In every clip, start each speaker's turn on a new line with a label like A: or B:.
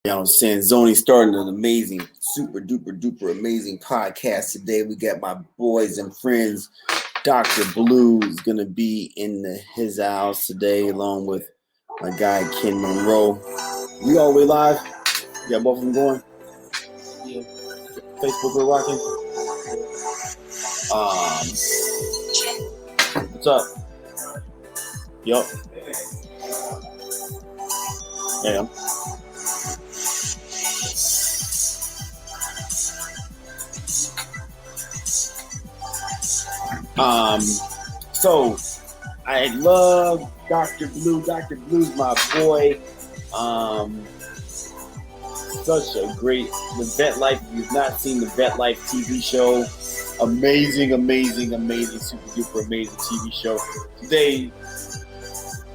A: You know what I'm saying? Zoni starting an amazing, super duper duper amazing podcast today. We got my boys and friends. Dr. Blue is going to be in his house today along with my guy Ken Monro. We all the way live? You got both of them going? Yeah. Facebook, we're rocking. What's up? Yup. Yeah. So I love Dr. Blue. Dr. Blue's my boy. Such a great The Vet Life. If you've not seen the Vet Life TV show, amazing, super duper amazing TV show. Today,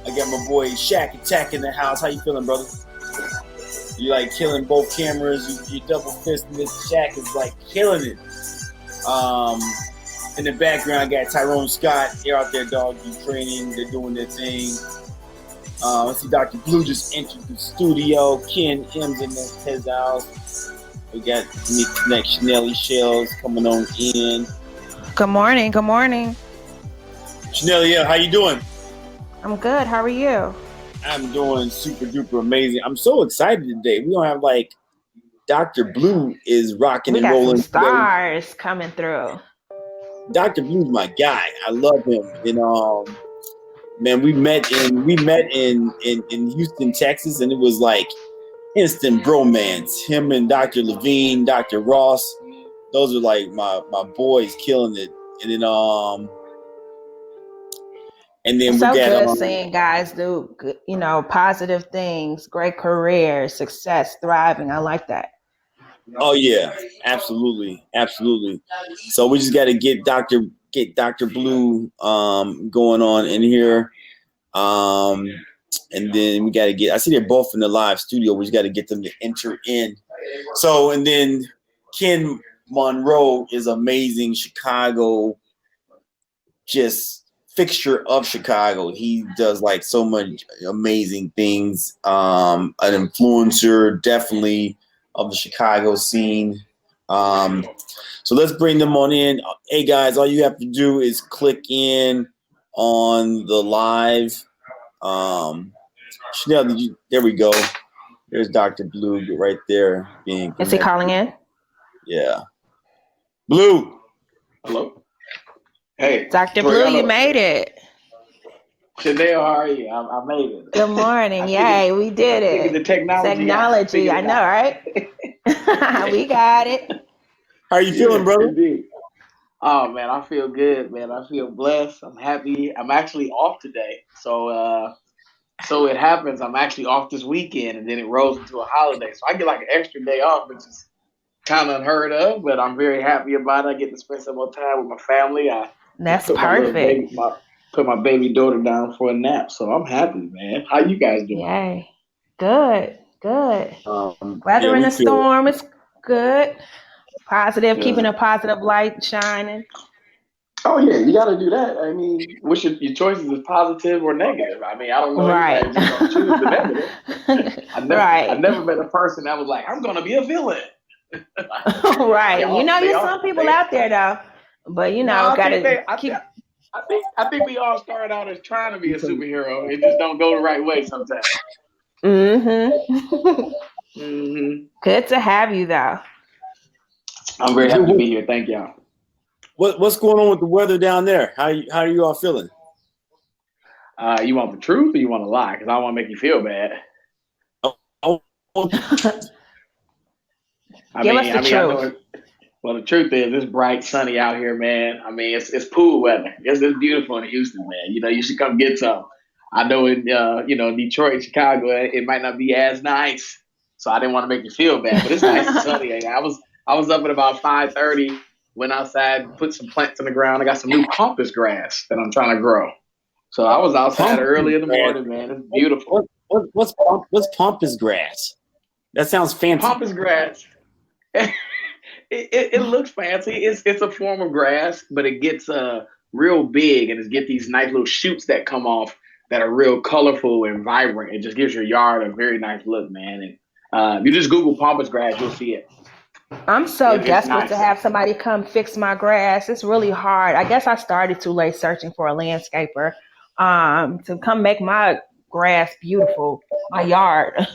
A: I got my boy Shaq Attack in the house. How you feeling, brother? You like killing both cameras? You double fisting it. Shaq is like killing it. In the background, I got Tyrone Scott. They're out there doggy training. They're doing their thing. I see Dr. Blue just entered the studio. Ken M's in his house. We got Nick Connect Chanelli Shells coming on in.
B: Good morning. Good morning.
A: Chanelli, yeah, how you doing?
B: I'm good. How are you?
A: I'm doing super duper amazing. I'm so excited today. We don't have like Dr. Blue is rocking
B: We
A: and
B: got
A: rolling.
B: some stars coming through.
A: Dr. Blue's my guy. I love him. And man, we met in Houston, Texas, and it was like instant bromance. Him and Dr. Levine, Dr. Ross, those are like my boys killing it. And then
B: It's
A: we
B: so
A: got
B: good seeing guys do, positive things, great careers, success, thriving. I like that.
A: Oh yeah, absolutely. So we just got to get Dr. Blue going on in here. And then we got to get, I see they're both in the live studio. We just got to get them to enter in. So, and then Ken Monro is amazing. Chicago, just fixture of Chicago. He does like so much amazing things. An influencer, definitely, of the Chicago scene. So let's bring them on in. Hey guys, all you have to do is click in on the live. Chanel, there we go. There's Dr. Blue right there being connected.
B: Is he calling in?
A: Yeah. Blue.
C: Hello. Hey.
B: Dr. Blue, you made it.
C: Chanel, how are you? I made it.
B: Good morning. Yay, we did it.
C: The technology.
B: I know, right? We got it.
A: How are you feeling, brother?
C: Indeed. Oh, man, I feel good, man. I feel blessed. I'm happy. I'm actually off today. So it happens. I'm actually off this weekend, and then it rolls into a holiday. So I get like an extra day off, which is kind of unheard of, but I'm very happy about it. I get to spend some more time with my family.
B: That's perfect.
C: Put my baby daughter down for a nap. So I'm happy, man. How you guys doing?
B: Yay. Good. Weather in the storm is good. Positive, keeping a positive light shining.
C: Oh yeah, you got to do that. I mean, which your choices is positive or negative. I mean, I don't know.
B: Right.
C: Just gonna choose the negative. I never met a person that was like, I'm gonna be a villain.
B: Right. There's some people out there though, but gotta keep.
C: I think we all start out as trying to be a superhero. It just don't go the right way sometimes.
B: Good to have you though.
C: I'm very happy to be here. Thank y'all.
A: What's going on with the weather down there? How are you all feeling?
C: You want the truth or you want to lie? Because I don't want to make you feel bad.
B: Give us the truth.
C: Well, the truth is, it's bright, sunny out here, man. I mean, it's pool weather. It's beautiful in Houston, man. You should come get some. I know in Detroit, Chicago, it might not be as nice, so I didn't want to make you feel bad. But it's nice and sunny. I was up at about 5:30. Went outside, put some plants in the ground. I got some new pampas grass that I'm trying to grow. So I was outside early in the morning, man. It's beautiful.
A: What's pampas grass? That sounds fancy.
C: Pampas grass. It looks fancy. It's a form of grass, but it gets real big and it get these nice little shoots that come off that are real colorful and vibrant. It just gives your yard a very nice look, man. And If you just Google pampas grass, you'll see it.
B: I'm so
C: It's
B: desperate
C: nice.
B: to have somebody come fix my grass. It's really hard. I guess I started too late searching for a landscaper to come make my grass beautiful, my yard.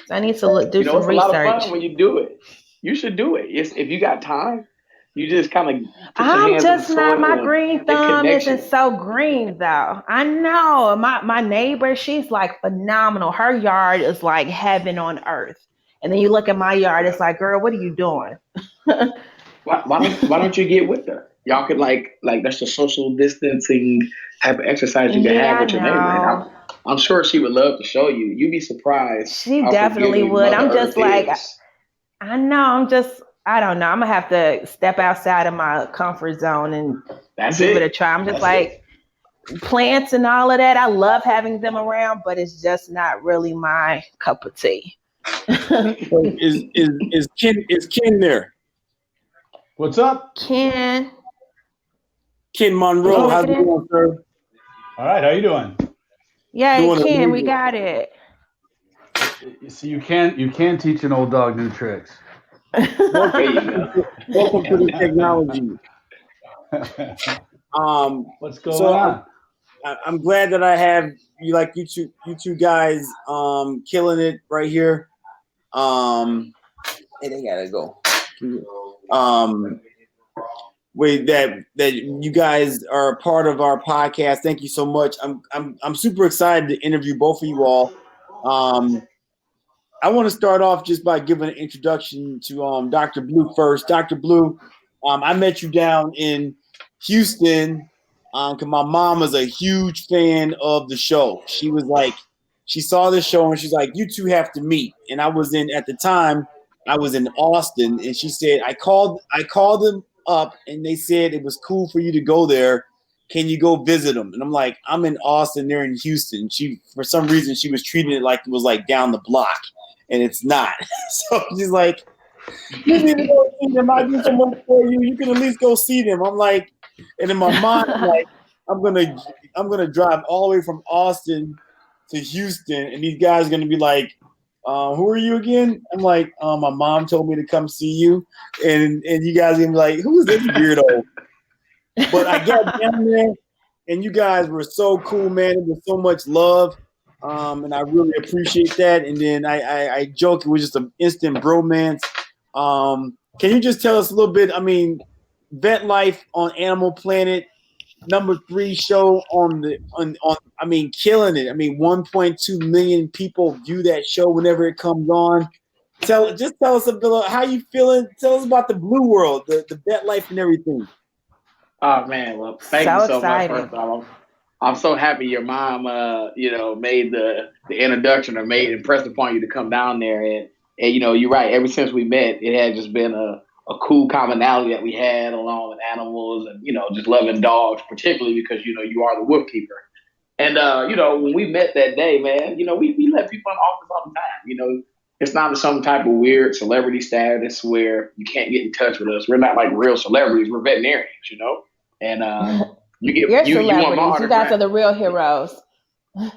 B: So I need to do some
C: It's a lot of
B: research.
C: fun when you do it. You should do it. If you got time, you just kind of put your
B: I'm
C: hands in the
B: just not, my
C: soil
B: green
C: and
B: thumb isn't
C: connection.
B: so green though. I know my neighbor, she's like phenomenal. Her yard is like heaven on earth. And then you look at my yard, it's like, girl, what are you doing?
C: Why don't you get with her? Y'all could like that's the social distancing type of exercise you can have
B: Yeah, I
C: with your neighbor, and
B: know.
C: I'm sure she would love to show you. You'd be surprised
B: She
C: how
B: definitely
C: forgiving
B: would.
C: Mother
B: I'm
C: Earth
B: just like,
C: is.
B: I know, I don't know. I'm gonna have to step outside of my comfort zone and
C: That's
B: give it a
C: it.
B: try. I'm just
C: That's it.
B: like, plants and all of that. I love having them around, but it's just not really my cup of tea.
A: So is Ken there?
D: What's up?
B: Ken,
A: Ken
B: did you
A: Monro,
B: make
A: how's
B: it
A: it
B: in?
A: going, sir?
D: All right, how you doing?
B: Yeah,
A: Doing
B: Ken, we
A: amazing.
B: got it.
D: You see, you can teach an old dog new tricks.
C: There
A: Welcome,
C: you go.
A: welcome to the technology.
D: What's going
A: So
D: on?
A: I'm glad that I have you two guys killing it right here. Hey, they gotta go. Wait, that you guys are a part of our podcast. Thank you so much. I'm super excited to interview both of you all. I want to start off just by giving an introduction to Dr. Blue first. Dr. Blue, I met you down in Houston because my mom was a huge fan of the show. She was like, she saw the show and she's like, you two have to meet. And at the time, I was in Austin, and she said, I called them up and they said it was cool for you to go there. Can you go visit them? And I'm like, I'm in Austin, they're in Houston. For some reason, she was treating it like it was like down the block, and it's not. So she's like, you need to go see them. I do so much for you. You can at least go see them. I'm like, and in my mind, I'm like, I'm gonna drive all the way from Austin to Houston, and these guys are gonna be like, who are you again? I'm like, my mom told me to come see you, and you guys are gonna be like, who is this weirdo? But I got down there, and you guys were so cool, man. It was so much love. And I really appreciate that. And then I joke it was just an instant bromance. Can you just tell us a little bit? I mean, Vet Life on Animal Planet, #3 show on I mean, killing it. I mean, 1.2 million people view that show whenever it comes on. Tell us a bit how you feeling. Tell us about the Blue World, the Vet Life and everything.
C: Oh man, well, thank you
B: So
C: so much. First
B: excited.
C: of all, I'm so happy your mom, made the introduction or made impressed upon you to come down there. And you're right. Ever since we met, it had just been a cool commonality that we had along with animals and just loving dogs, particularly because you are the Wolfkeeper. And when we met that day, man, we let people in the office all the time. It's not some type of weird celebrity status where you can't get in touch with us. We're not like real celebrities. We're veterinarians. And
B: You're
C: you want my
B: celebrities. You guys are
C: autograph.
B: the real heroes.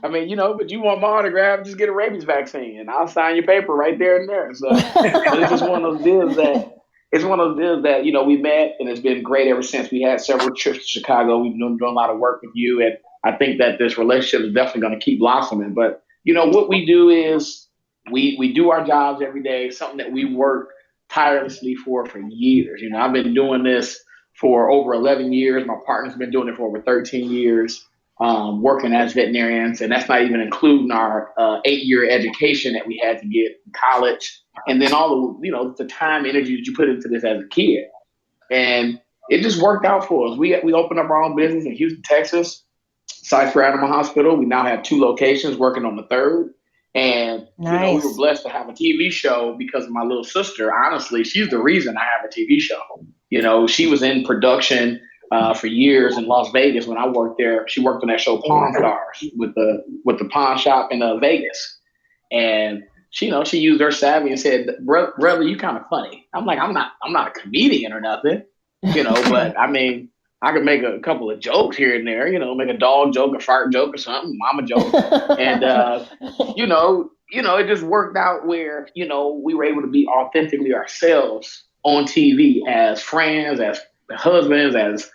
C: I mean, but you want my autograph, just get a rabies vaccine, and I'll sign your paper right there and there. So, but it's just one of those deals that we met, and it's been great ever since. We had several trips to Chicago. We've been doing a lot of work with you, and I think that this relationship is definitely going to keep blossoming. But what we do is we do our jobs every day, something that we work tirelessly for years. I've been doing this for over 11 years. My partner's been doing it for over 13 years, working as veterinarians. And that's not even including our 8-year education that we had to get in college. And then all the time, energy that you put into this as a kid. And it just worked out for us. We opened up our own business in Houston, Texas, Cypher Animal Hospital. We now have 2 locations, working on the 3rd. And, we were
B: Nice.
C: blessed to have a TV show because of my little sister. Honestly, she's the reason I have a TV show. She was in production for years in Las Vegas when I worked there. She worked on that show Pawn Stars with the pawn shop in Vegas. And she used her savvy and said, brother, you kind of funny. I'm like, I'm not a comedian or nothing, but I mean, I could make a couple of jokes here and there, make a dog joke, a fart joke or something, mama joke. And, it just worked out where, we were able to be authentically ourselves on TV as friends, as husbands, as,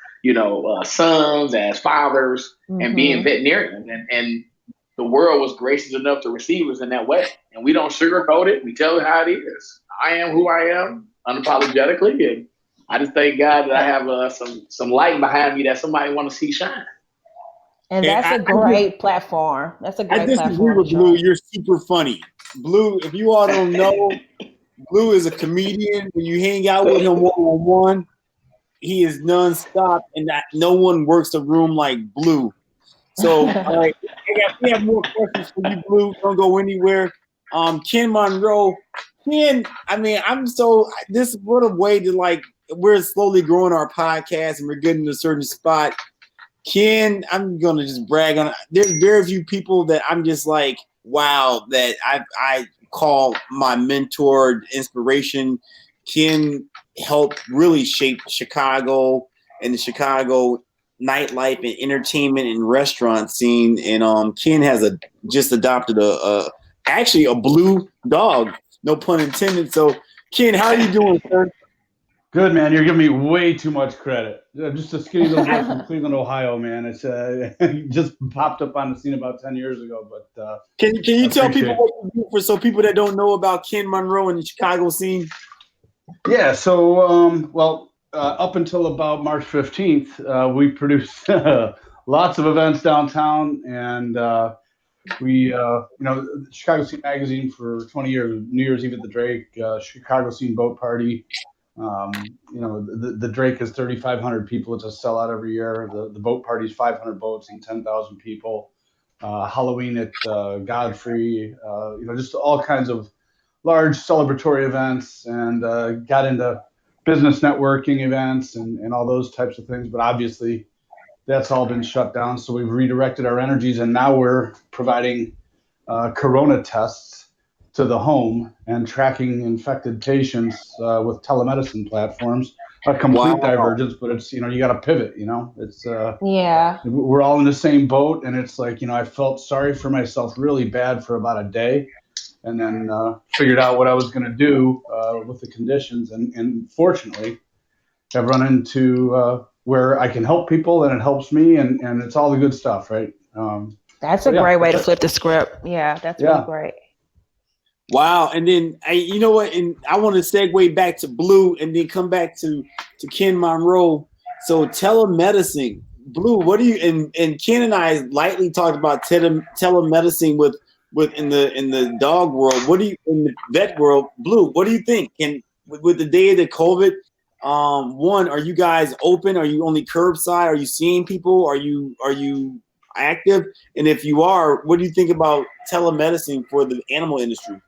C: sons, as fathers, and being veterinarians. And the world was gracious enough to receive us in that way. And we don't sugarcoat it. We tell it how it is. I am who I am unapologetically. And I just thank God that I have some light behind me that somebody want to see shine.
B: And that's a great platform. That's a great platform.
A: I disagree with Blue. You're super funny. Blue, if you all don't know, Blue is a comedian. When you hang out with him one-on-one, he is nonstop, and no one works the room like Blue. So, all right, we have more questions for you, Blue. Don't go anywhere. Ken Monro. Ken, what a way to we're slowly growing our podcast and we're getting to a certain spot. Ken, I'm going to just brag on it. There's very few people that I'm just like, wow, that I call my mentor, inspiration. Ken helped really shape Chicago and the Chicago nightlife and entertainment and restaurant scene. And Ken has just adopted actually a blue dog, no pun intended. So, Ken, how are you doing, sir?
D: Good, man. You're giving me way too much credit. I'm just a skinny little boy from Cleveland, Ohio, man. It's just popped up on the scene about 10 years ago. But
A: can you tell people what you do so people that don't know about Ken Monro and the Chicago scene?
D: Yeah. So, up until about March 15th, we produced lots of events downtown, and we, Chicago Scene Magazine for 20 years, New Year's Eve at the Drake, Chicago Scene Boat Party. The Drake is 3,500 people. It's a sellout every year. The boat party is 500 boats and 10,000 people. Halloween at Godfrey, just all kinds of large celebratory events, and got into business networking events and all those types of things. But obviously that's all been shut down. So we've redirected our energies, and now we're providing Corona tests to the home and tracking infected patients with telemedicine platforms. A complete divergence, but it's, you got to pivot, it's, we're all in the same boat. And it's like, I felt sorry for myself really bad for about a day, and then figured out what I was going to do with the conditions. And fortunately have run into where I can help people, and it helps me, and it's all the good stuff. Right.
B: That's a great way to flip the script. Yeah. That's really great.
A: Wow. And then, you know what? And I want to segue back to Blue and then come back to Ken Monro. So telemedicine, Blue, what do you, and Ken and I lightly talked about telemedicine with in the dog world. What do you, in the vet world, Blue, what do you think? With the day of the COVID, are you guys open? Are you only curbside? Are you seeing people? Are you active? And if you are, what do you think about telemedicine for the animal industry?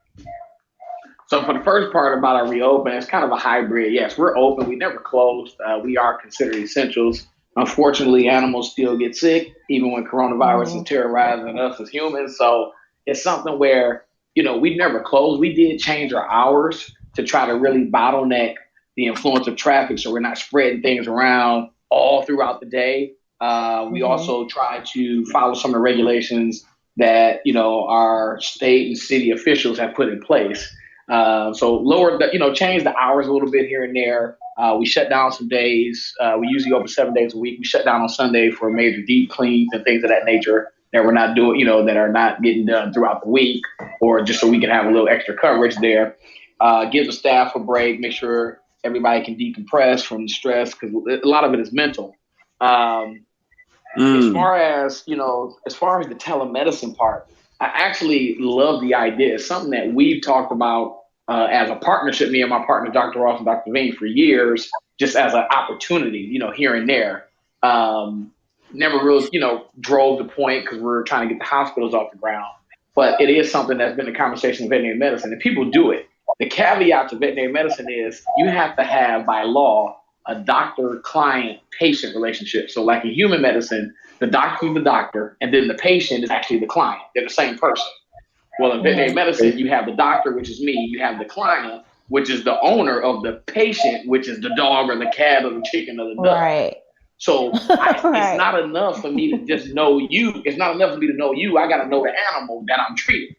C: So for the first part about our reopen, it's kind of a hybrid. Yes, we're open. We never closed. We are considered essentials. Unfortunately, animals still get sick, even when coronavirus is terrorizing us as humans. So it's something where, we never closed. We did change our hours to try to really bottleneck the influence of traffic, so we're not spreading things around all throughout the day. We also try to follow some of the regulations that, our state and city officials have put in place. So change the hours a little bit here and there. We shut down some days. We usually open 7 days a week. We shut down on Sunday for major deep cleans and things of that nature that we're not doing, that are not getting done throughout the week, or just so we can have a little extra coverage there. Give the staff a break, make sure everybody can decompress from the stress, because a lot of it is mental. As far as the telemedicine part, I actually love the idea. It's something that we've talked about as a partnership, me and my partner, Dr. Ross and Dr. Vane, for years, just as an opportunity, here and there. Never really, drove the point because we're trying to get the hospitals off the ground. But it is something that's been a conversation in veterinary medicine, and people do it. The caveat to veterinary medicine is you have to have, by law, a doctor-client-patient relationship. So like in human medicine, the doctor is the doctor, and then the patient is actually the client. They're the same person. Well, in veterinary medicine, you have the doctor, which is me. You have the client, which is the owner of the patient, which is the dog or the cat or the chicken or the duck.
B: Right.
C: So it's not enough for me to just know you. It's not enough for me to know you. I got to know the animal that I'm treating.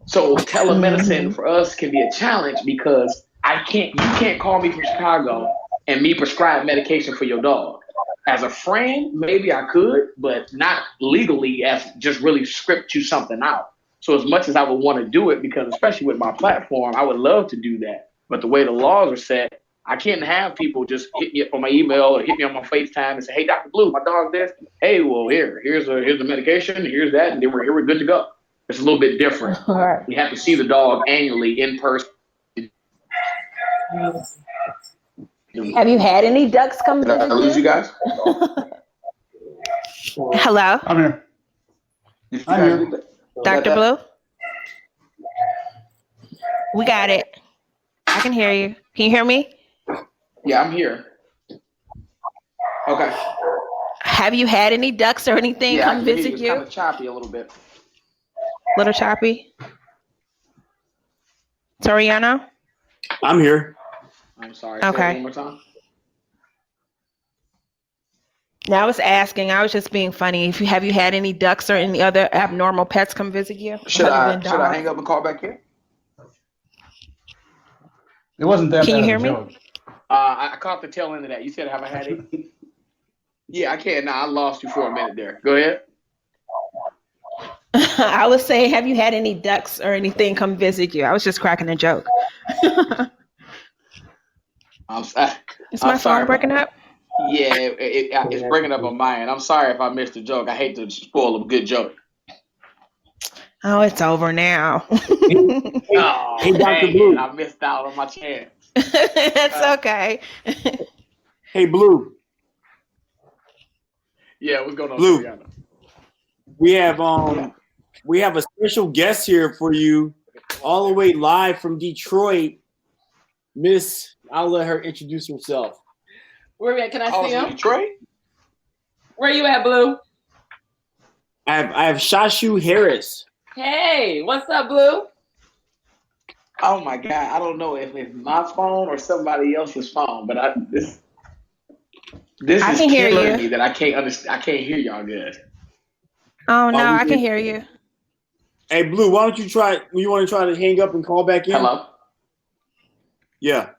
C: So telemedicine
B: Mhm.
C: for us can be a challenge because you can't call me from Chicago and me prescribe medication for your dog. As a friend, maybe I could, but not legally as just really script you something out. So as much as I would want to do it, because especially with my platform, I would love to do that. But the way the laws are set, I can't have people just hit me up on my email or hit me on my FaceTime and say, "Hey, Dr. Blue, my dog this. Hey, well, here's the medication, here's that, and then we're good to go." It's a little bit different.
B: All right.
C: We have to see the dog annually in person.
B: Have you had any ducks come
C: Did I
B: visit
C: lose you
B: you?
C: guys?
B: Hello,
D: I'm here.
C: Did you
D: I'm
C: guys
D: here.
C: get that?
B: Dr. Blue. We got it. I can hear you. Can you hear me?
C: Yeah, I'm here. Okay.
B: Have you had any ducks or anything
C: Yeah, I
B: come
C: can hear you.
B: visit
C: It's kind
B: you?
C: of choppy a little bit.
B: Little choppy. Toriano?
A: I'm here.
C: I'm sorry. Say it
B: Okay.
C: one more time.
B: Now I was asking, I was just being funny. If you have you had any ducks or any other abnormal pets come visit you other than
C: Should I
B: dogs?
C: hang up and call back in?
D: It wasn't that
B: Can you
D: bad of
B: hear
D: a
B: me?
D: joke.
C: I caught the tail end of that. You said, "Have I had it?" Yeah, I can. Nah, I lost you for a minute there. Go ahead.
B: I was saying, have you had any ducks or anything come visit you? I was just cracking a joke.
C: I'm, s-
B: Is
C: I'm
B: my phone
C: sorry.
B: breaking up?
C: Yeah, it's bringing up on mine. I'm sorry if I missed a joke. I hate to spoil a good joke.
B: Oh, it's over now.
C: Oh,
A: Hey, Dr.
C: dang it.
A: Blue.
C: I missed out on my chance.
B: It's okay.
A: Hey, Blue.
C: Yeah, what's going on,
A: Blue.
C: Toriano?
A: We have a special guest here for you, all the way live from Detroit. Miss, I'll let her introduce herself.
E: Where you at? Can I
C: Oh,
E: see
C: from
E: him?
C: Detroit?
E: Where you at, Blue?
A: I have Shashu Harris.
E: Hey, what's up, Blue?
C: Oh my God, I don't know if it's my phone or somebody else's phone, but this
B: I
C: is
B: can hear
C: killing
B: you.
C: me that I can't understand. I can't hear y'all good.
B: Oh no,
A: we
B: I can
A: can-
B: hear you.
A: Hey, Blue, why don't you try? You want to try to hang up and call back in?
C: Hello.
A: Yeah.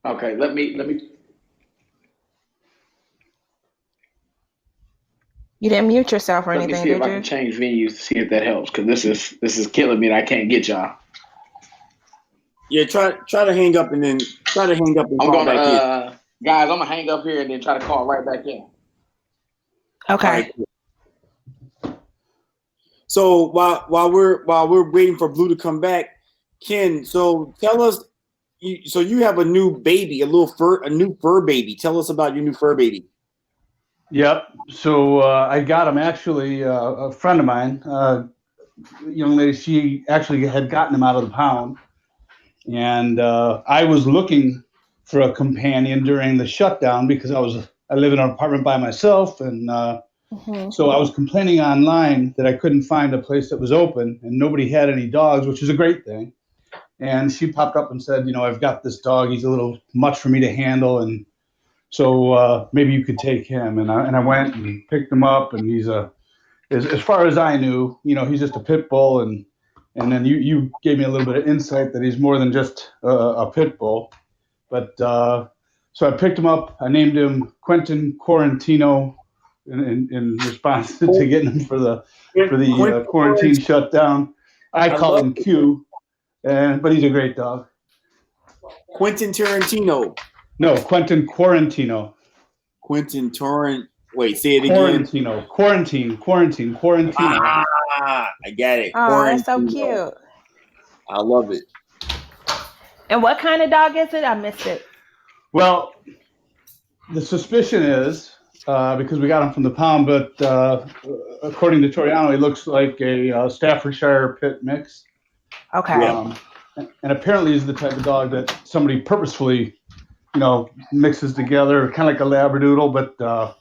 C: Okay, let me.
B: You didn't mute yourself or
C: Let me
B: anything,
C: see if
B: did
C: I can
B: you?
C: change venues to see if that helps, because this is killing me and I can't get y'all.
A: Yeah, try to hang up and then try to hang up and
C: I'm
A: call
C: gonna
A: back in.
C: guys, I'm gonna hang up here and then try to call right back in.
B: Okay.
A: All right, cool. So while we're waiting for Blue to come back, Ken, so tell us. You have a new baby, a new fur baby. Tell us about your new fur baby.
D: Yep. So I got him actually. A friend of mine, young lady, she actually had gotten him out of the pound, and I was looking for a companion during the shutdown because I live in an apartment by myself, and so I was complaining online that I couldn't find a place that was open and nobody had any dogs, which is a great thing. And she popped up and said, I've got this dog. He's a little much for me to handle, and so maybe you could take him. And I went and picked him up, and he's as far as I knew, he's just a pit bull. And then you gave me a little bit of insight that he's more than just a pit bull. But so I picked him up. I named him Quentin Quarantino in response to getting him for the quarantine shutdown. I call him Q, but he's a great dog.
A: Quentin Tarantino.
D: No, Quentin Quarantino.
A: Quentin Torrent. Wait, say it again.
D: Quarantino.
A: I got it.
B: Oh, that's so
A: Quarantino.
B: cute.
A: I love it.
B: And what kind of dog is it? I missed it.
D: Well, the suspicion is because we got him from the pound, but according to Toriano, he looks like a Staffordshire pit mix.
B: Okay.
D: And apparently, he's the type of dog that somebody purposefully, mixes together, kind of like a Labradoodle. But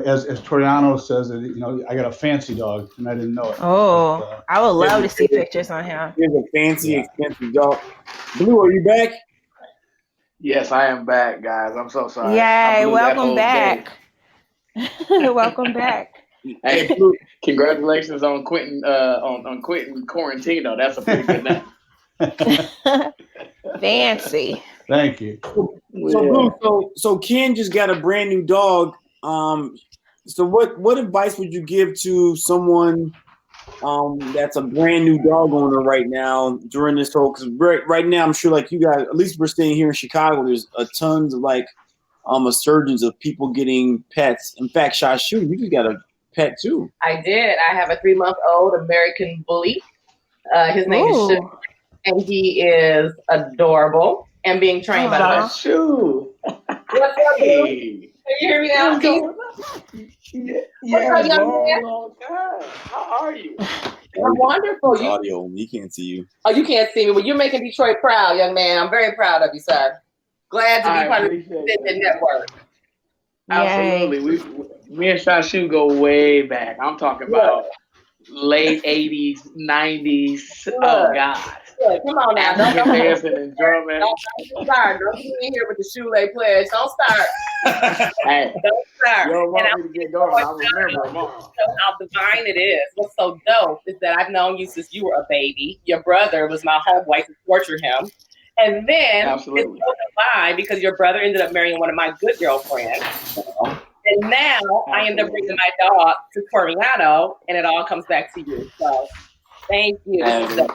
D: as Toriano says, I got a fancy dog, and I didn't know it.
B: Oh,
D: But,
B: I would love to see pictures on him.
A: Here's a fancy, expensive dog. Blue, are you back?
C: Yes, I am back, guys. I'm so sorry.
B: Yay,
C: I blew that
B: welcome
C: whole
B: back.
C: day.
B: Welcome back.
A: Hey,
C: Hey,
A: Blue,
C: congratulations on Quentin on Quentin Quarantino. That's a pretty good name.
B: Fancy.
D: Thank you.
A: so
C: Yeah.
A: Blue, so Ken just got a brand new dog. So what advice would you give to someone that's a brand new dog owner right now during this whole? Because right now, I'm sure like you guys, at least we're staying here in Chicago. There's a tons of like a surge of people getting pets. In fact, Shashu, you just got a pet too.
E: I did. I have a 3-month-old American bully. His name is Shook,
B: Ooh.
E: and he is adorable and being trained by the
B: Aw.
E: best.
C: Shashu.
E: What's up, Blue? Can
C: Hey.
E: you hear me now?
C: What's going on?
E: What's up,
C: Yes,
E: young man?
C: long time. How are you?
E: I'm wonderful.
A: It's audio. He can't see you.
E: Oh, you can't see me. Well, you're making Detroit proud, young man. I'm very proud of you, sir. Glad to be
C: I
E: part of
C: appreciate
E: the
C: that.
E: network.
C: Absolutely. Me and Shashu go way back. I'm talking about late 80s, 90s. Oh,
E: Look,
C: God.
E: look, come on now.
C: African
E: Don't
C: dancing and drumming.
E: start. Don't be in here with the shoelace pledge. Don't start.
C: Hey,
E: Don't start.
C: you don't
E: And
C: want me to get going. I remember them all.
E: how divine it is. What's so dope is that I've known you since you were a baby. Your brother was my homeboy to torture him. And then
C: Absolutely.
E: it's so divine because your brother ended up marrying one of my good girlfriends. And now I end up bringing my dog to Toriano, and it all comes back to you. So thank you.
C: And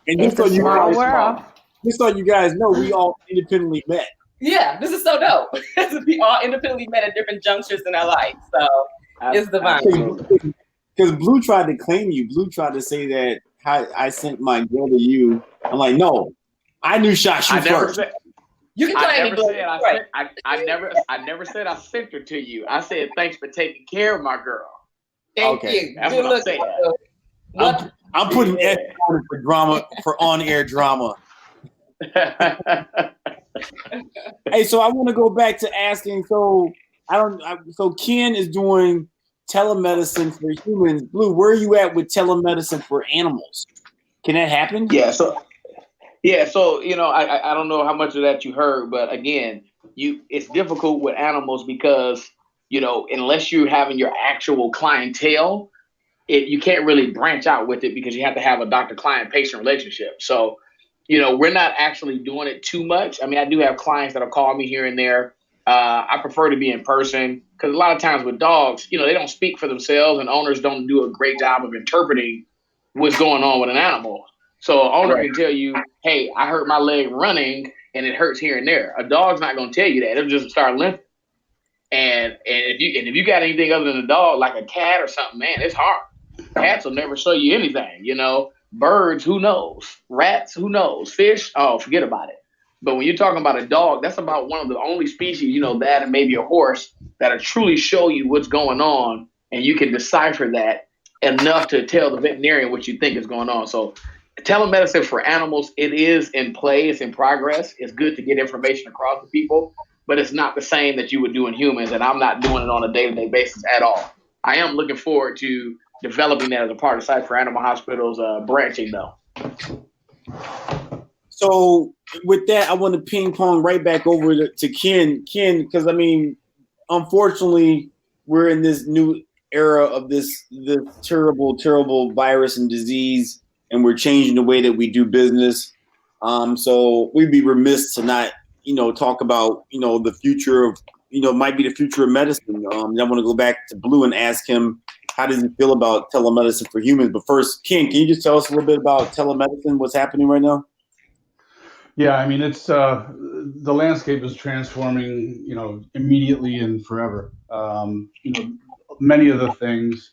A: And
B: It's
A: just so
B: a
A: you
B: small
A: guys,
B: world.
A: just so you guys know, we all independently met.
E: yeah, this is so dope. We all independently met at different junctures in our life. So it's divine.
C: absolutely.
A: Because Blue tried to claim you. Blue tried to say that I sent my girl to you. I'm like, no, I knew Shashu
C: I never
A: first.
C: said.
E: You can
C: I
E: claim me,
C: never
E: Blue.
C: said I
E: Right.
C: sent. I never said I sent her to you. I said thanks for taking care of my girl.
E: Thank
A: Okay.
E: you.
C: That's
E: Good
C: what I'm
E: look.
C: saying.
E: What?
A: I'm putting
C: Yeah.
A: X on it for drama, for on-air drama. Hey, so I want to go back to asking. So so Ken is doing telemedicine for humans. Blue, where are you at with telemedicine for animals? Can that happen?
C: Yeah. So I don't know how much of that you heard, but again, it's difficult with animals because unless you're having your actual clientele, you can't really branch out with it because you have to have a doctor-client patient relationship. So, we're not actually doing it too much. I mean, I do have clients that'll call me here and there. I prefer to be in person because a lot of times with dogs, they don't speak for themselves and owners don't do a great job of interpreting what's going on with an animal. So an owner can tell you, hey, I hurt my leg running and it hurts here and there. A dog's not going to tell you that. It'll just start limping. And if you got anything other than a dog, like a cat or something, man, it's hard. Cats will never show you anything, Birds, who knows? Rats, who knows? Fish, oh, forget about it. But when you're talking about a dog, that's about one of the only species, that and maybe a horse that'll truly show you what's going on, and you can decipher that enough to tell the veterinarian what you think is going on. So telemedicine for animals, it is in play, it's in progress. It's good to get information across to people, but it's not the same that you would do in humans, and I'm not doing it on a day-to-day basis at all. I am looking forward to developing that as a part of Site for Animal Hospitals branching, though.
A: So with that, I want to ping pong right back over to Ken. Ken, because I mean, unfortunately, we're in this new era of this terrible, terrible virus and disease, and we're changing the way that we do business. So we'd be remiss to not, talk about, the future of, might be the future of medicine. I want to go back to Blue and ask him, how does he feel about telemedicine for humans? But first, Ken, can you just tell us a little bit about telemedicine, what's happening right now?
D: Yeah, I mean, it's the landscape is transforming, immediately and forever. Many of the things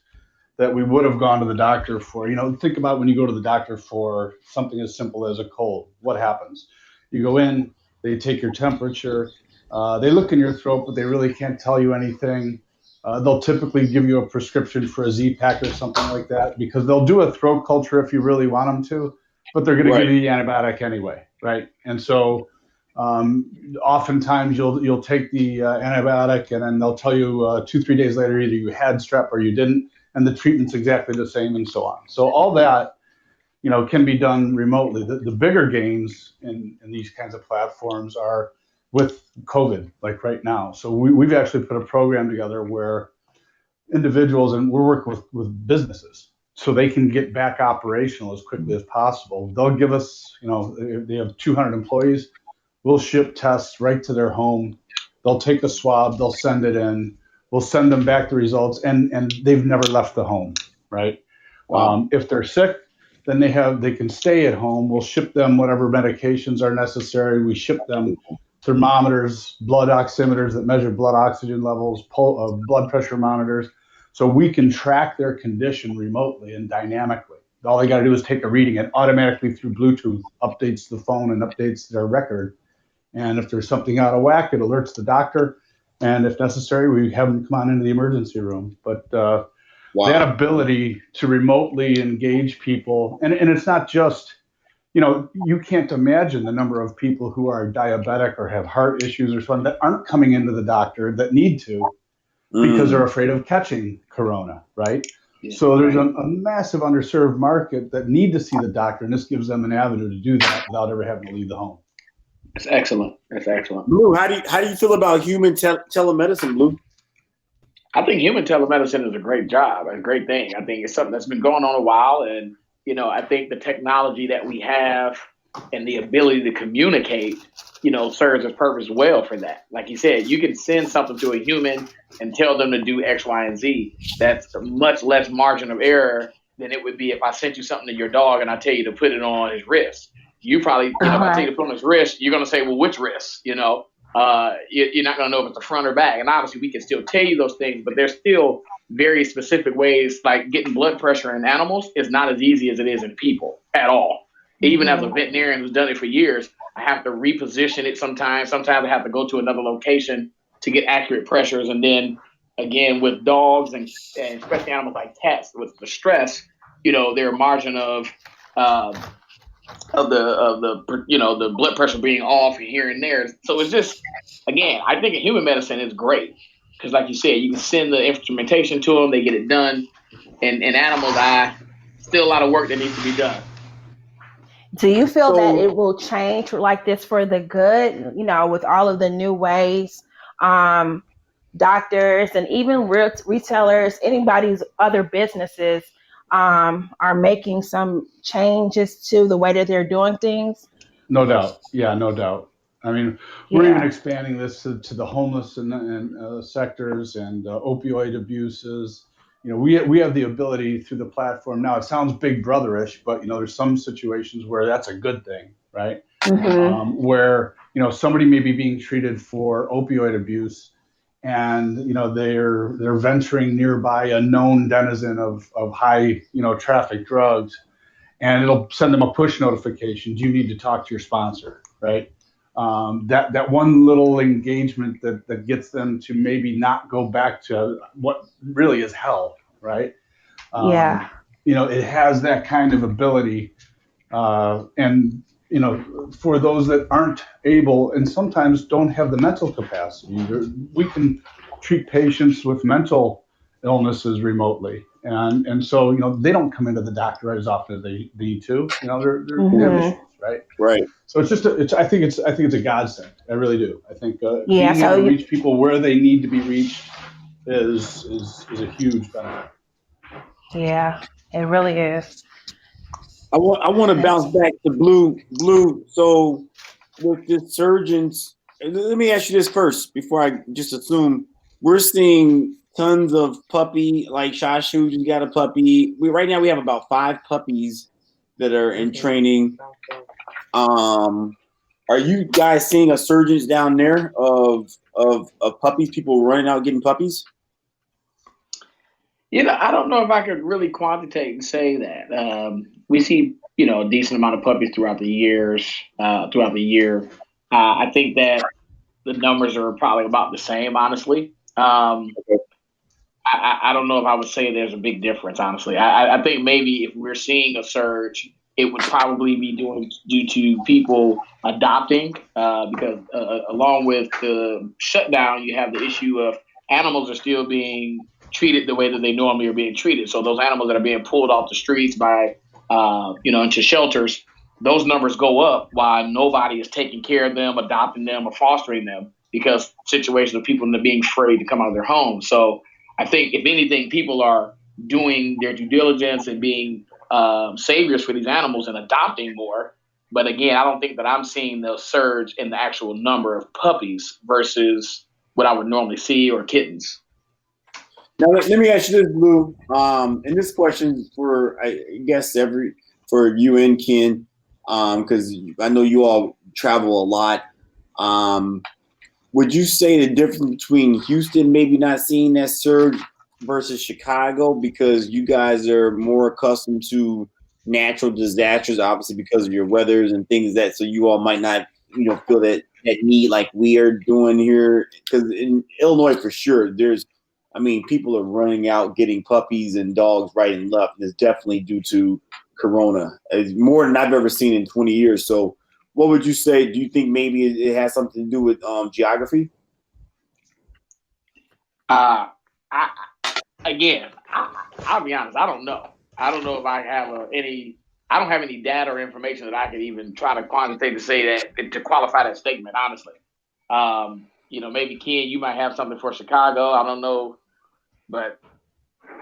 D: that we would have gone to the doctor for, think about when you go to the doctor for something as simple as a cold. What happens? You go in, they take your temperature, they look in your throat, but they really can't tell you anything. They'll typically give you a prescription for a Z-Pack or something like that because they'll do a throat culture if you really want them to, but they're going to give you the antibiotic anyway, right? And so oftentimes you'll take the antibiotic and then they'll tell you 2-3 days later either you had strep or you didn't, and the treatment's exactly the same and so on. So all that can be done remotely. The bigger gains in these kinds of platforms are with COVID, like right now. So we've actually put a program together where individuals, and we're working with businesses so they can get back operational as quickly as possible. They'll give us, if they have 200 employees, we'll ship tests right to their home. They'll take a swab, they'll send it in, we'll send them back the results, and they've never left the home, right?
C: Wow.
D: If they're sick, then they can stay at home. We'll ship them whatever medications are necessary. We ship them thermometers, blood oximeters that measure blood oxygen levels, blood pressure monitors, so we can track their condition remotely and dynamically. All they got to do is take a reading, and automatically through Bluetooth updates the phone and updates their record. And if there's something out of whack, it alerts the doctor. And if necessary, we have them come on into the emergency room. But that ability to remotely engage people, and it's not just, you can't imagine the number of people who are diabetic or have heart issues or something that aren't coming into the doctor that need to because they're afraid of catching corona, right? Yeah, so there's a massive underserved market that need to see the doctor, and this gives them an avenue to do that without ever having to leave the home.
C: That's excellent. That's excellent.
A: Blue, how do you feel about human telemedicine, Blue?
C: I think human telemedicine is a great job, a great thing. I think it's something that's been going on a while, and I think the technology that we have and the ability to communicate, serves its purpose well for that. Like you said, you can send something to a human and tell them to do X, Y, and Z. That's a much less margin of error than it would be if I sent you something to your dog and I tell you to put it on his wrist. You probably, if I tell you to put on his wrist, you're going to say, well, which wrist? You're not going to know if it's the front or back. And obviously we can still tell you those things, but there's still very specific ways, like getting blood pressure in animals is not as easy as it is in people at all. Even as a veterinarian who's done it for years, I have to reposition it sometimes. Sometimes I have to go to another location to get accurate pressures. And then again, with dogs and especially animals like cats, with the stress, their margin of the blood pressure being off here and there. So it's just, again, I think human medicine is great because, like you said, you can send the instrumentation to them, they get it done. And animals, still a lot of work that needs to be done.
B: Do you feel that it will change like this for the good? With all of the new ways, doctors and even retailers, anybody's other businesses are making some changes to the way that they're doing things?
D: No doubt. Yeah, no doubt. I mean, we're even expanding this to the homeless and sectors and opioid abuses. We have the ability through the platform. Now, it sounds big brotherish, but, there's some situations where that's a good thing, right? Mm-hmm. Where, somebody may be being treated for opioid abuse and, they're venturing nearby a known denizen of high, traffic drugs, and it'll send them a push notification. Do you need to talk to your sponsor, right? That one little engagement that gets them to maybe not go back to what really is hell, right? It has that kind of ability, and for those that aren't able and sometimes don't have the mental capacity, we can treat patients with mental illnesses remotely, and so they don't come into the doctor as often as they need to. They have issues, right?
A: Right.
D: So I think it's a godsend. I really do. I think being able to reach people where they need to be reached is a huge benefit.
B: Yeah, it really is.
A: I want to bounce back to Blue. So with the surgeons, let me ask you this first before I just assume we're seeing tons of puppy, like Shashu just got a puppy. Right now we have about 5 puppies that are in training. Are you guys seeing a surge down there of puppies, people running out getting puppies?
C: I don't know if I could really quantitate and say that. We see, a decent amount of puppies throughout the year. I think that the numbers are probably about the same, honestly. I don't know if I would say there's a big difference, honestly. I think maybe if we're seeing a surge, it would probably be due to people adopting, because along with the shutdown, you have the issue of animals are still being treated the way that they normally are being treated. So those animals that are being pulled off the streets by, into shelters, those numbers go up while nobody is taking care of them, adopting them, or fostering them because situations of people being afraid to come out of their homes. So I think if anything, people are doing their due diligence and being saviors for these animals and adopting more. But again, I don't think that I'm seeing the surge in the actual number of puppies versus what I would normally see or kittens.
A: Now let me ask you this, Blue. And this question for I guess for you and Ken, because I know you all travel a lot. Would you say the difference between Houston maybe not seeing that surge versus Chicago because you guys are more accustomed to natural disasters, obviously because of your weathers and things so you all might not, feel that need like we are doing here? Because in Illinois, for sure, people are running out getting puppies and dogs right and left, and it's definitely due to Corona. It's more than I've ever seen in 20 years. So what would you say? Do you think maybe it has something to do with geography?
C: I'll be honest. I don't know. I don't know if I have any. I don't have any data or information that I could even try to quantitatively say that to qualify that statement. Honestly, maybe Ken, you might have something for Chicago. I don't know, but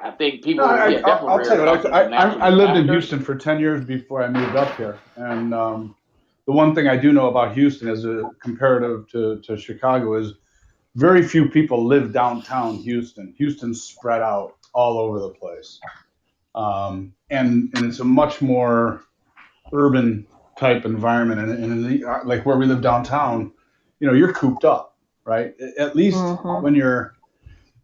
C: I think people.
D: I'll tell you what. I lived in Houston for 10 years before I moved up here, and the one thing I do know about Houston as a comparative to Chicago is very few people live downtown Houston. Houston's spread out all over the place. And it's a much more urban type environment. And like where we live downtown, you're cooped up, right? At least when you're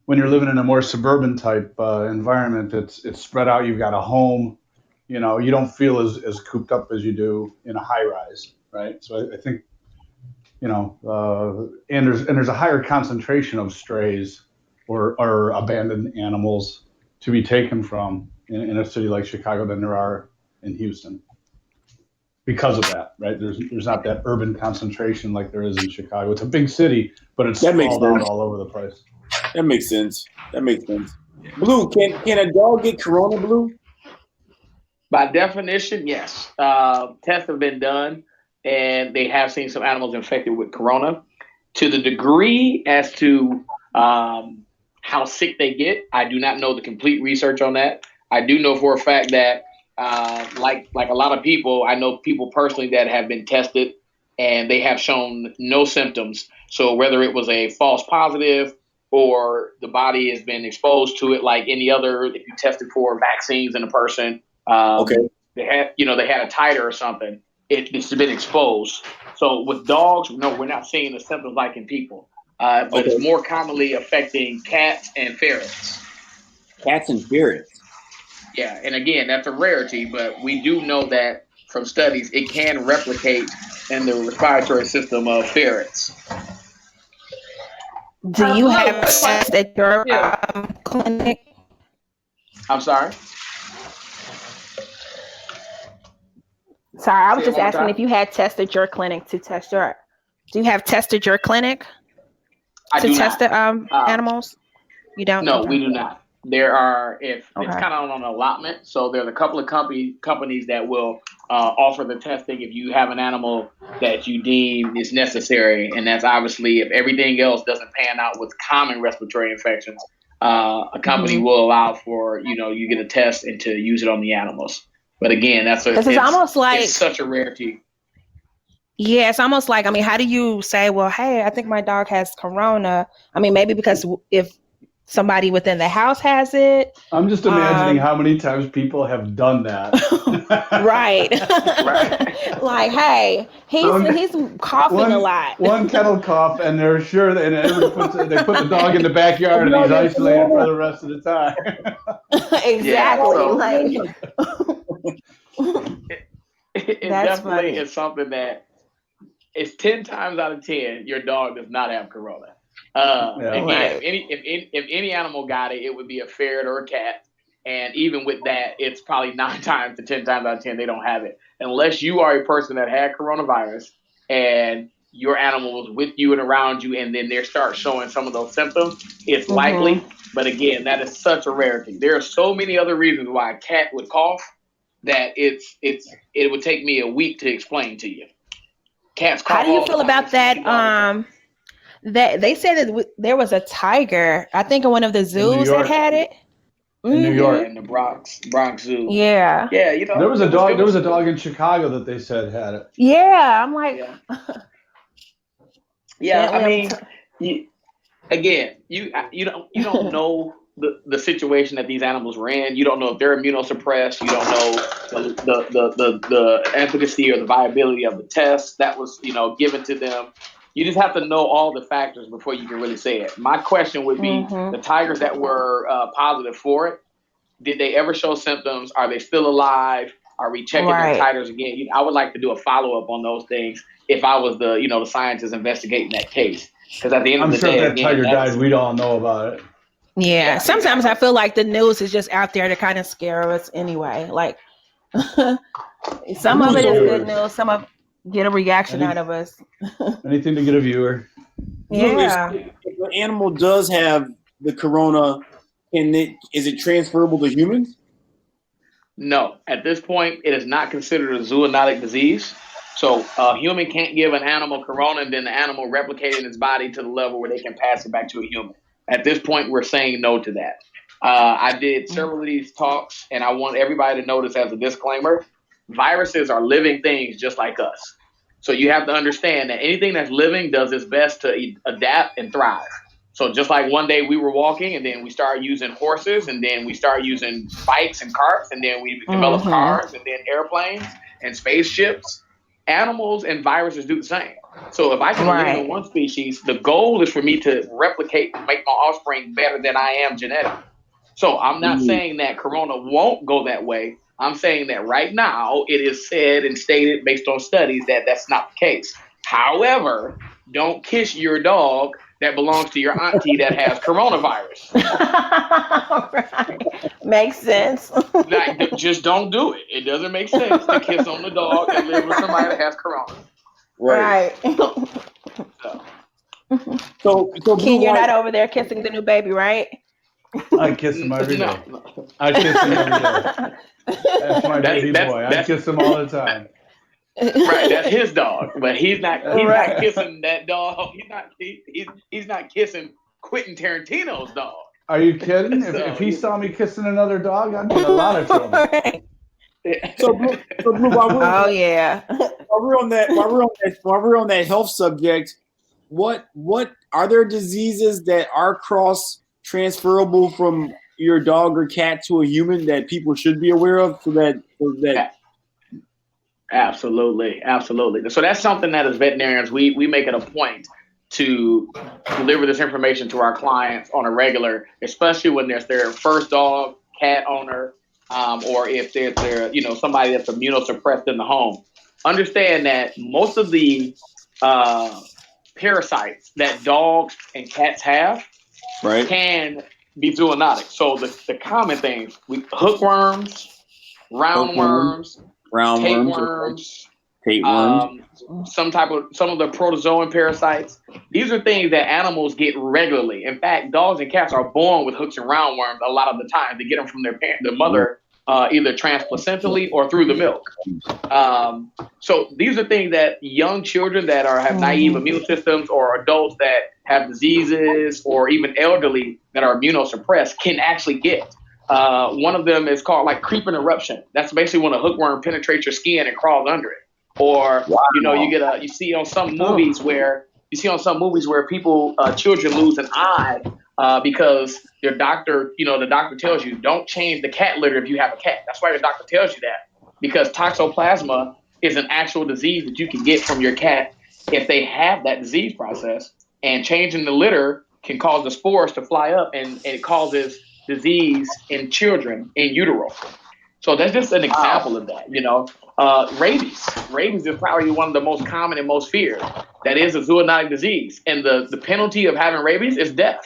D: living in a more suburban type environment, it's spread out. You've got a home, you don't feel as cooped up as you do in a high rise, right? So I think, and there's a higher concentration of strays or abandoned animals to be taken from in a city like Chicago than there are in Houston. Because of that, right? There's not that urban concentration like there is in Chicago. It's a big city, but it's sprawled out all over the place.
A: That makes sense. Blue, can a dog get Corona, Blue?
C: By definition, yes. Tests have been done, and they have seen some animals infected with Corona. To the degree as to how sick they get, I do not know the complete research on that. I do know for a fact that, like a lot of people, I know people personally that have been tested and they have shown no symptoms. So whether it was a false positive or the body has been exposed to it, like any other, if you tested for vaccines in a person, they had a titer or something, it's been exposed. So with dogs, no, we're not seeing the symptoms like in people. But it's more commonly affecting cats and ferrets.
A: Cats and ferrets.
C: Yeah, and again, that's a rarity, but we do know that from studies it can replicate in the respiratory system of ferrets.
B: Do you have a test at your clinic?
C: I'm sorry?
B: Sorry, I was just asking if you had tested your clinic to test your. Do you have tested your clinic to test the animals? You don't?
C: No, we do not. There are, it's kind of on an allotment. So there's a couple of companies that will offer the testing if you have an animal that you deem is necessary. And that's obviously if everything else doesn't pan out with common respiratory infections, a company will allow for, you get a test and to use it on the animals. But again, it's almost like it's such a rarity.
B: Yeah, it's almost like, how do you say, well, hey, I think my dog has Corona? Maybe because if somebody within the house has it.
D: I'm just imagining how many times people have done that.
B: Right. Like, hey, he's coughing a lot.
D: One kennel cough, and they're sure that they put the dog in the backyard and he's isolated for the rest of the time.
B: Exactly.
C: It definitely is something that it's 10 times out of 10 your dog does not have Corona. If any animal got it, it would be a ferret or a cat. And even with that, it's probably 9 times to 10 times out of 10 they don't have it. Unless you are a person that had coronavirus and your animal was with you and around you, and then they start showing some of those symptoms, it's likely. But again, that is such a rarity. There are so many other reasons why a cat would cough that it would take me a week to explain to you. Cats cough.
B: How do you feel about that? that they said that there was a tiger, I think in one of the zoos that
D: York.
B: had it.
D: In New York.
C: in the Bronx Zoo.
B: Yeah.
C: Yeah, you know,
D: There was a dog. There was a dog in Chicago that they said had it.
B: Yeah, I'm like,
C: yeah. I mean, you don't know the situation that these animals were in. You don't know if they're immunosuppressed. You don't know the efficacy or the viability of the test that was given to them. You just have to know all the factors before you can really say it. My question would be the tigers that were positive for it. Did they ever show symptoms? Are they still alive? Are we checking their titers again? I would like to do a follow up on those things if I was the scientist investigating that case. Because at the end of the day,
D: I'm sure if that tiger died, we'd all know about it.
B: Yeah, sometimes I feel like the news is just out there to kind of scare us anyway. Like some of it is good news, some of get a reaction out of us.
D: Anything to get a viewer.
B: Yeah.
A: If an animal does have the corona, is it transferable to humans?
C: No, at this point, it is not considered a zoonotic disease. So a human can't give an animal corona and then the animal replicate in its body to the level where they can pass it back to a human. At this point, we're saying no to that. I did several of these talks, and I want everybody to notice as a disclaimer, viruses are living things just like us. So you have to understand that anything that's living does its best to adapt and thrive. So just like one day we were walking and then we started using horses and then we started using bikes and carts and then we developed cars and then airplanes and spaceships, animals and viruses do the same. So if I can live in one species, the goal is for me to replicate and make my offspring better than I am genetically. So I'm not saying that corona won't go that way. I'm saying that right now it is said and stated based on studies that that's not the case. However, don't kiss your dog that belongs to your auntie that has coronavirus.
B: Makes sense.
C: Like, just don't do it. It doesn't make sense to kiss on the dog and live with somebody that has corona.
B: Right.
A: So
B: Ken, you're not over there kissing the new baby, right?
D: I kiss him every day. I kiss him every day. That's my baby boy. I kiss him all the time.
C: Right, that's his dog, but he's not kissing that dog. He's not kissing Quentin Tarantino's dog.
D: Are you kidding? If he saw me kissing another dog, I'd be in a lot of trouble.
A: So Blue, while we're on that health subject, what are there diseases that are cross transferable from your dog or cat to a human that people should be aware of so that
C: Absolutely. So that's something that as veterinarians, we make it a point to deliver this information to our clients on a regular, especially when there's their first dog, cat owner, or if there's somebody that's immunosuppressed in the home. Understand that most of the parasites that dogs and cats have can be zoonotic. So the common things, hookworms, roundworms, tapeworms, some of the protozoan parasites. These are things that animals get regularly. In fact, dogs and cats are born with hooks and roundworms a lot of the time. They get them from their mother, either transplacentally or through the milk. So these are things that young children that have naive immune systems or adults that have diseases or even elderly that are immunosuppressed can actually get. One of them is called like creeping eruption. That's basically when a hookworm penetrates your skin and crawls under it. Or you see on some movies where people children lose an eye because their doctor, the doctor tells you don't change the cat litter if you have a cat. That's why your doctor tells you that, because toxoplasma is an actual disease that you can get from your cat if they have that disease process, and changing the litter can cause the spores to fly up and it causes disease in children in utero. So that's just an example of that, Rabies. Rabies is probably one of the most common and most feared. That is a zoonotic disease. And the penalty of having rabies is death.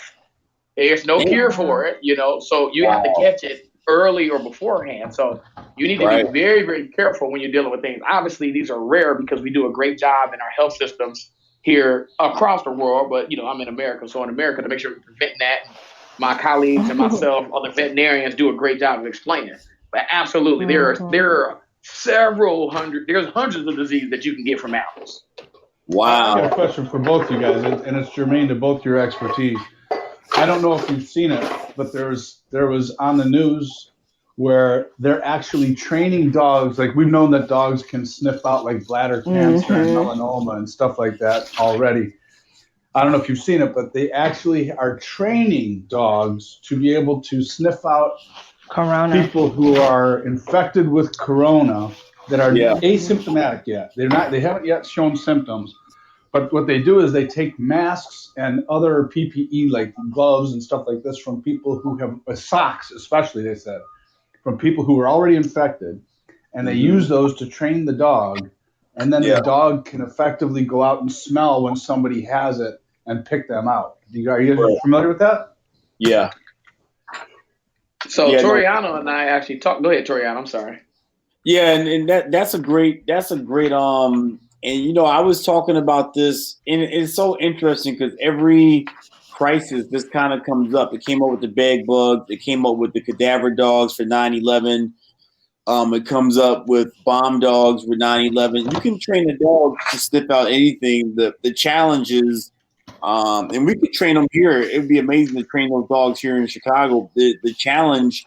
C: There's no cure for it, so you have to catch it early or beforehand. So you need to be very, very careful when you're dealing with things. Obviously, these are rare because we do a great job in our health systems here across the world. But, I'm in America. So in America, to make sure we prevent that, my colleagues and myself, other veterinarians, do a great job of explaining. But absolutely, there are hundreds of diseases that you can get from animals.
D: I got
A: Wow.
D: a question for both you guys, and it's germane to both your expertise. I don't know if you've seen it, but there was on the news where they're actually training dogs. Like, we've known that dogs can sniff out like bladder cancer and melanoma and stuff like that already. I don't know if you've seen it, but they actually are training dogs to be able to sniff out
B: Corona.
D: people who are infected with corona that are
A: Yeah.
D: asymptomatic yet. They haven't yet shown symptoms. But what they do is they take masks and other PPE like gloves and stuff like this from people who have socks, especially, they said, from people who are already infected, and they use those to train the dog, and then the dog can effectively go out and smell when somebody has it and pick them out. Are you guys familiar with that?
A: Yeah.
C: So
A: Yeah,
C: Toriano and I actually talked. Go ahead, Toriano. I'm sorry.
A: Yeah, and that's a great and you know, I was talking about this, and it's so interesting because every crisis this kind of comes up. It came up with the bed bugs, it came up with the cadaver dogs for 9/11. It comes up with bomb dogs with 9/11. You can train a dog to sniff out anything. The challenge is, and we could train them here. It would be amazing to train those dogs here in Chicago. The challenge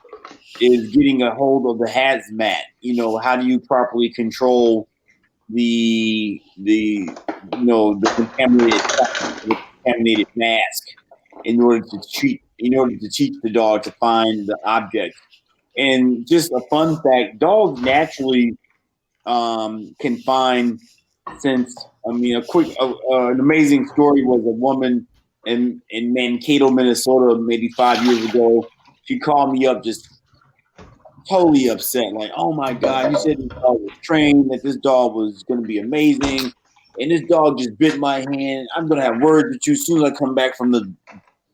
A: is getting a hold of the hazmat. You know, how do you properly control the contaminated mask in order to teach the dog to find the object. And just a fun fact: dogs naturally can find sense. I mean, an amazing story was a woman in Mankato, Minnesota, maybe 5 years ago. She called me up just totally upset. Like, oh my God, you said this dog was trained, that this dog was going to be amazing. And this dog just bit my hand. I'm going to have words with you as soon as I come back from the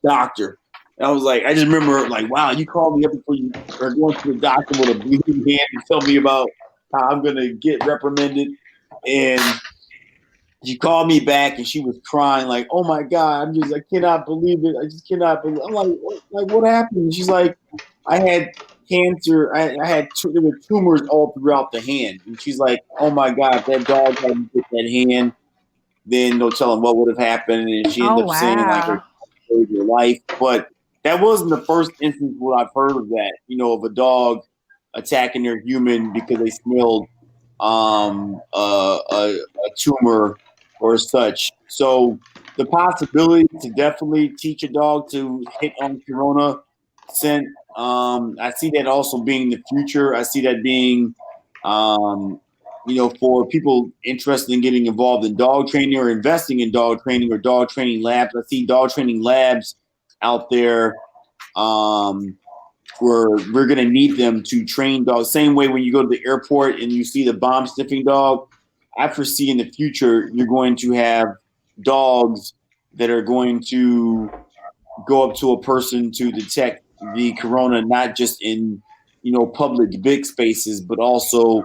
A: doctor. And I was like, I just remember, like, wow, you called me up before you are going to the doctor with a bleeding hand to tell me about how I'm going to get reprimanded. And she called me back and she was crying, like, oh my God, I cannot believe it. I just cannot believe it. I'm like, what happened? And she's like, I had cancer. There were tumors all throughout the hand. And she's like, oh my God, if that dog hadn't hit that hand, then no telling what would have happened. And she ended up saying, like, her life. But that wasn't the first instance where I've heard of that, you know, of a dog attacking their human because they smelled a tumor or such. So the possibility to definitely teach a dog to hit on corona scent, I see that also being the future. I see that being, for people interested in getting involved in dog training or investing in dog training or dog training labs. I see dog training labs out there where we're going to need them to train dogs. Same way when you go to the airport and you see the bomb sniffing dog, I foresee in the future you're going to have dogs that are going to go up to a person to detect the corona, not just in, public big spaces, but also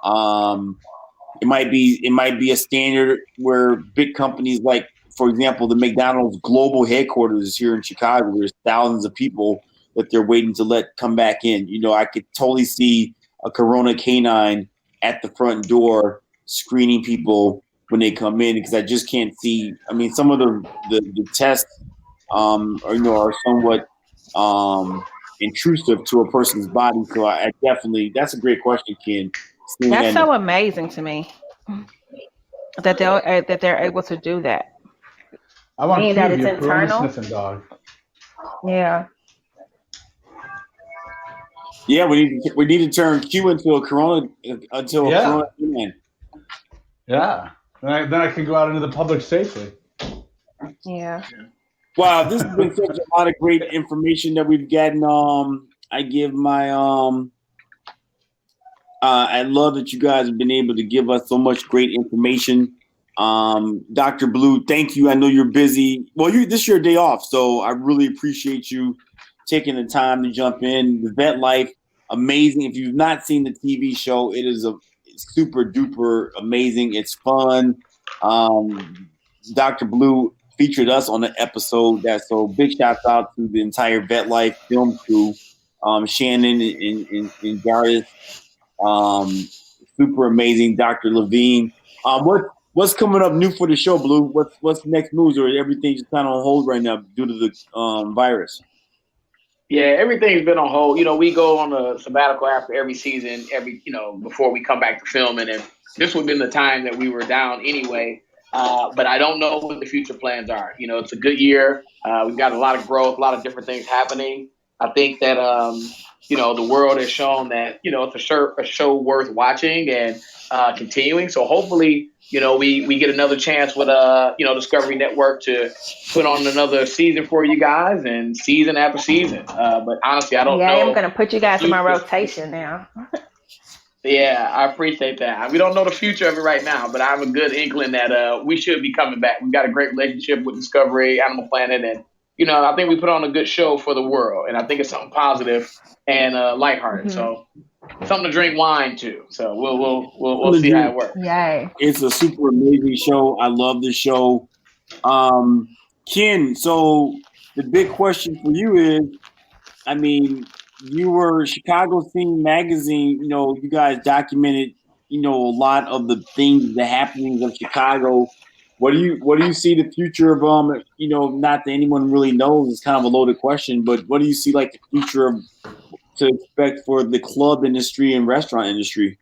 A: it might be a standard where big companies like, for example, the McDonald's global headquarters here in Chicago, there's thousands of people that they're waiting to let come back in. I could totally see a corona canine at the front door screening people when they come in, because I just can't see. I mean, some of the tests are somewhat intrusive to a person's body. So I definitely, that's a great question, Ken.
B: That's so amazing to me that they're able to do that.
D: I want
B: Meaning
D: Q
B: that
D: to
B: it's
D: be a corona
B: internal.
D: sniffing dog.
B: Yeah.
A: Yeah, we need to turn Q into a corona corona man.
D: Yeah. Then I can go out into the public safely.
B: Yeah.
A: Wow, this has been such a lot of great information that we've gotten. I give my I love that you guys have been able to give us so much great information. Dr. Blue, thank you. I know you're busy. Well, this is your day off, so I really appreciate you taking the time to jump in. The Vet Life, amazing. If you've not seen the TV show, it is super duper amazing. It's fun. Dr. Blue featured us on the episode. So big shout out to the entire Vet Life film crew, Shannon and Gareth. Super amazing, Dr. Levine. What's coming up new for the show, Blue? What's next moves, or everything's just kind of on hold right now due to the virus?
C: Yeah, everything's been on hold. We go on a sabbatical after every season, before we come back to filming. And this would have been the time that we were down anyway. But I don't know what the future plans are. It's a good year. We've got a lot of growth, a lot of different things happening. I think that, the world has shown that, it's a show worth watching and continuing. So hopefully, we get another chance with, Discovery Network to put on another season for you guys and season after season. But honestly, I don't know.
B: Yeah, I'm going to put you guys in my rotation now.
C: Yeah, I appreciate that. We don't know the future of it right now, but I have a good inkling that we should be coming back. We've got a great relationship with Discovery, Animal Planet, and I think we put on a good show for the world, and I think it's something positive and lighthearted. So something to drink wine to. So we'll see how it works.
B: Yay!
A: It's a super amazing show. I love the show. Ken, so the big question for you is, you were Chicago Scene Magazine. You guys documented, a lot of the things, the happenings of Chicago. What do you see the future of not that anyone really knows, it's kind of a loaded question, but what do you see like the future of to expect for the club industry and restaurant industry?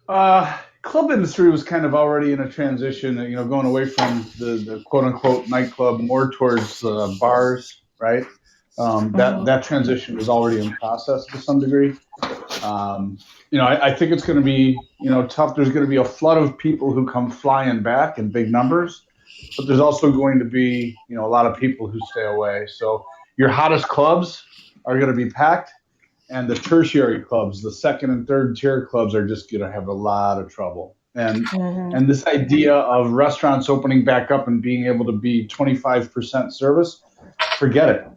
D: Club industry was kind of already in a transition, going away from the quote unquote nightclub more towards bars, right? That transition was already in process to some degree. I think it's going to be, tough. There's going to be a flood of people who come flying back in big numbers, but there's also going to be, a lot of people who stay away. So your hottest clubs are going to be packed, and the tertiary clubs, the second and third tier clubs, are just going to have a lot of trouble. And this idea of restaurants opening back up and being able to be 25% service, forget it.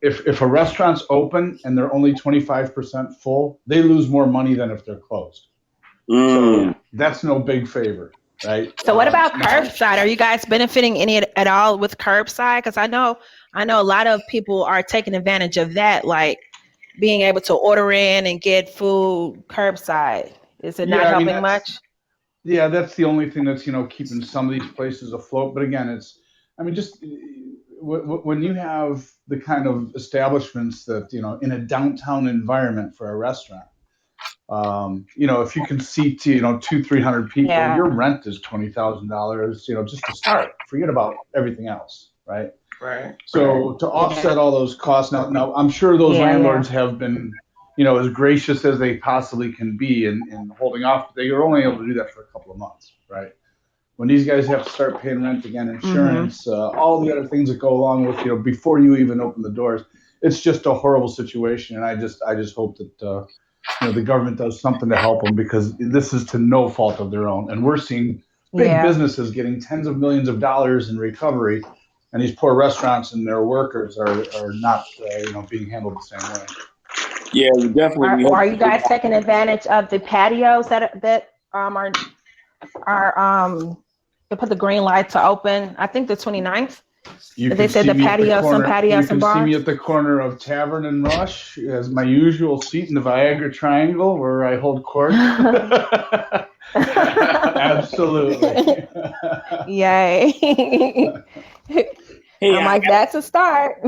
D: If a restaurant's open and they're only 25% full, they lose more money than if they're closed. So that's no big favor, right?
B: So what about curbside? Are you guys benefiting any at all with curbside? Because I know a lot of people are taking advantage of that, like being able to order in and get food curbside. Is it not helping much?
D: Yeah, that's the only thing that's, keeping some of these places afloat. But again, just when you have the kind of establishments that, in a downtown environment for a restaurant, if you can seat, 200-300 people, your rent is $20,000, just to start. Forget about everything else, right?
C: Right.
D: So to offset all those costs, now I'm sure those landlords have been, as gracious as they possibly can be in holding off. They are only able to do that for a couple of months, right? When these guys have to start paying rent again, insurance, all the other things that go along with, before you even open the doors, it's just a horrible situation. And I just hope that, the government does something to help them, because this is to no fault of their own. And we're seeing big businesses getting tens of millions of dollars in recovery, and these poor restaurants and their workers are not, being handled the same way.
A: Yeah, we definitely.
B: Are you guys taking advantage of the patios that are to put the green light to open? I think the 29th. They said the patio, some patios, some bars.
D: You can see me at the corner of Tavern and Rush as my usual seat in the Viagra Triangle where I hold court. Absolutely.
B: Yay.
A: Hey,
B: I'm like, that's a start.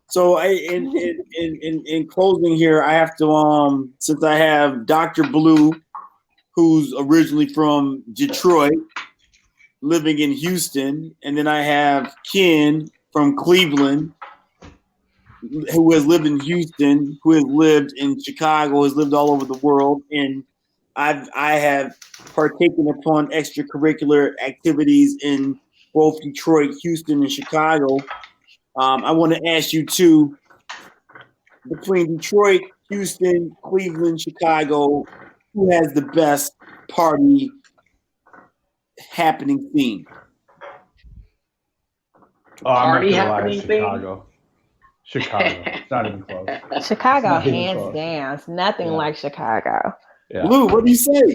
A: So in closing here, I have to since I have Dr. Blue, who's originally from Detroit, living in Houston, and then I have Ken from Cleveland, who has lived in Houston, who has lived in Chicago, has lived all over the world, and I have partaken upon extracurricular activities in both Detroit, Houston, and Chicago. I want to ask you two, between Detroit, Houston, Cleveland, Chicago, who has the best party happening scene?
D: I'm not gonna lie, Chicago. It's not even close.
B: Chicago, hands down. It's nothing like Chicago.
D: Yeah.
A: Blue, what do you say?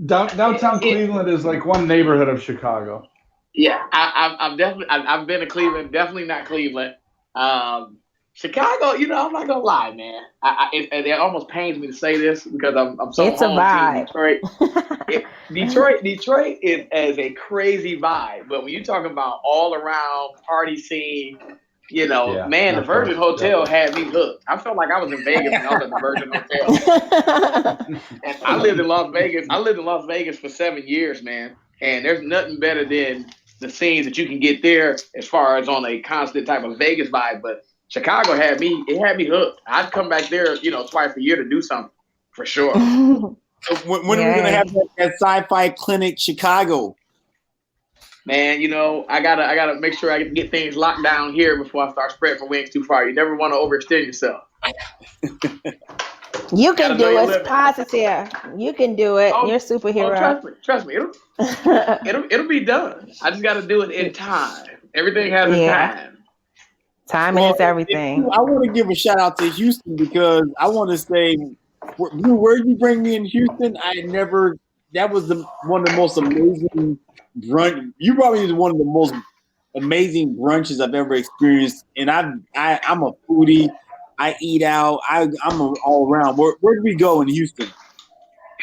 D: Downtown Cleveland is like one neighborhood of Chicago.
C: Yeah, I've been to Cleveland. Definitely not Cleveland. Chicago, I'm not gonna lie, man. It almost pains me to say this because I'm so
B: It's a
C: home team
B: vibe.
C: Detroit. Detroit is a crazy vibe, but when you talk about all around party scene, man, the Virgin Hotel had me hooked. I felt like I was in Vegas when I was at the Virgin Hotel. And I lived in Las Vegas. I lived in Las Vegas for 7 years, man. And there's nothing better than the scenes that you can get there as far as on a constant type of Vegas vibe. But Chicago had me hooked. I'd come back there, twice a year to do something for sure.
A: So when are we gonna have that sci-fi clinic Chicago?
C: Man, I gotta make sure I get things locked down here before I start spreading my wings too far. You never want to overextend yourself.
B: You can do it. It's positive. You can do it. You're a superhero.
C: Trust me. It'll be done. I just got to do it in time. Everything has a time.
B: Timing is everything.
A: I want to give a shout out to Houston because I want to say, where you bring me in Houston, that was one of the most amazing brunch. You brought me to one of the most amazing brunches I've ever experienced. And I'm a foodie. I eat out. I'm all around. Where did we go in Houston?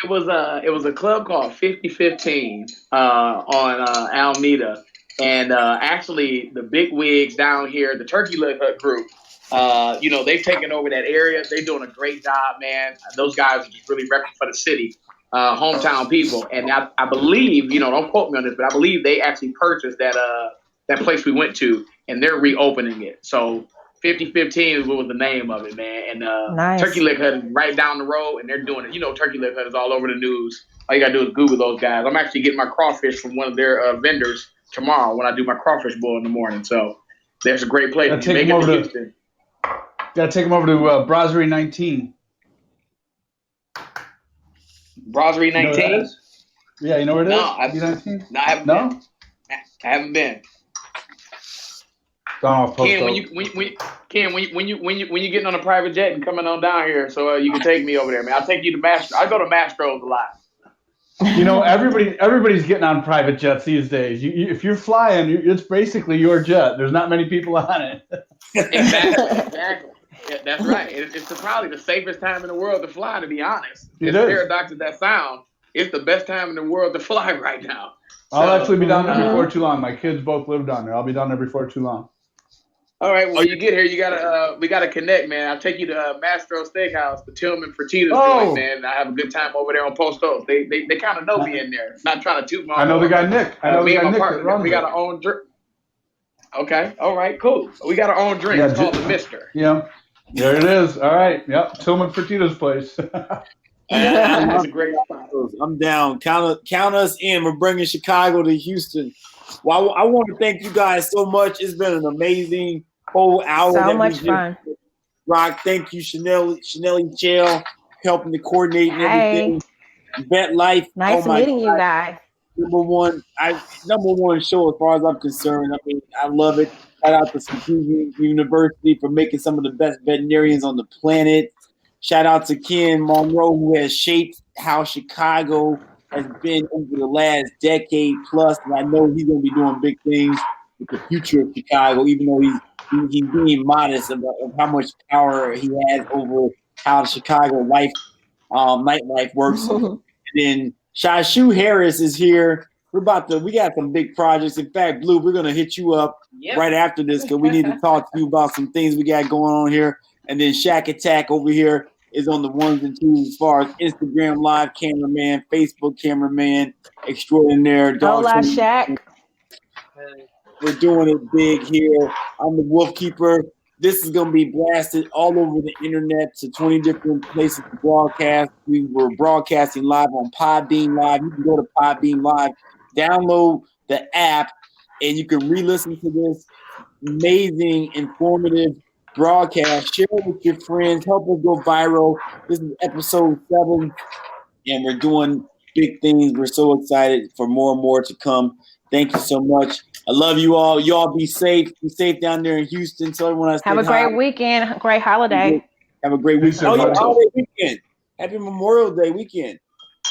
C: It was a club called 5015 on Alameda. And actually, the big wigs down here, the Turkey Leg Hut group, they've taken over that area. They're doing a great job, man. Those guys are just really repping for the city, hometown people. And I believe, don't quote me on this, but I believe they actually purchased that place we went to, and they're reopening it. So 5015 is what was the name of it, man. And
B: nice.
C: Turkey Leg Hut is right down the road, and they're doing it. Turkey Leg Hut is all over the news. All you got to do is Google those guys. I'm actually getting my crawfish from one of their vendors tomorrow when I do my crawfish boil in the morning. So there's a great place.
D: Gotta take them over to Brasserie 19.
C: Brasserie 19?
D: Yeah, you know where it is?
C: No, I haven't been. I haven't been. Ken, when you getting on a private jet and coming on down here, so you can take me over there, man. I'll take you to Mastro. I go to Mastro's a lot.
D: Everybody's getting on private jets these days. If you're flying, it's basically your jet. There's not many people on it.
C: Exactly. Yeah, that's right. It's probably the safest time in the world to fly, to be honest. As paradox as that sound, it's the best time in the world to fly right now.
D: I'll actually be down there before too long. My kids both live down there. I'll be down there before too long.
C: All right. Well, when you get here, we gotta connect, man. I'll take you to Mastro Steakhouse, the Tillman Fertitta's joint, man. I have a good time over there on Post Oak. They kind of know me in there. Not trying to toot my.
D: I know the guy Nick.
C: Me and my partner. We got our own drink. Okay. All right. Cool. We got our own drink. It's called the Mister.
D: Yeah. There it is. All right. Yep. Tillman Fertitta's place.
C: That's a great spot.
A: I'm down. Count us in. We're bringing Chicago to Houston. Well, I want to thank you guys so much. It's been an amazing whole hour.
B: So much fun.
A: Rock, thank you, Chanel Chael, helping to coordinate and everything. Vet Life.
B: Nice meeting you guys.
A: Number one show as far as I'm concerned. I mean, I love it. Shout out to Fusion University for making some of the best veterinarians on the planet. Shout out to Ken Monro, who has shaped how Chicago has been over the last decade plus. And I know he's going to be doing big things with the future of Chicago, even though he's being modest of how much power he has over how the Chicago nightlife works. And then Shashu Harris is here. We got some big projects. In fact, Blue, we're going to hit you up right after this because we need to talk to you about some things we got going on here. And then Shaq Attack over here is on the ones and twos as far as Instagram live cameraman, Facebook cameraman, extraordinaire.
B: Hola, Shaq.
A: We're doing it big here. I'm the Wolfkeeper. This is going to be blasted all over the internet to 20 different places to broadcast. We were broadcasting live on Podbean Live. You can go to Podbean Live, download the app, and you can re-listen to this amazing, informative broadcast. Share it with your friends. Help us go viral. This is episode 7, and we're doing big things. We're so excited for more and more to come. Thank you so much. I love you all. Y'all be safe. Be safe down there in Houston. Tell everyone I said
B: have a great weekend. Great holiday.
A: Have a great weekend. Oh, yeah, holiday weekend. Happy Memorial Day weekend.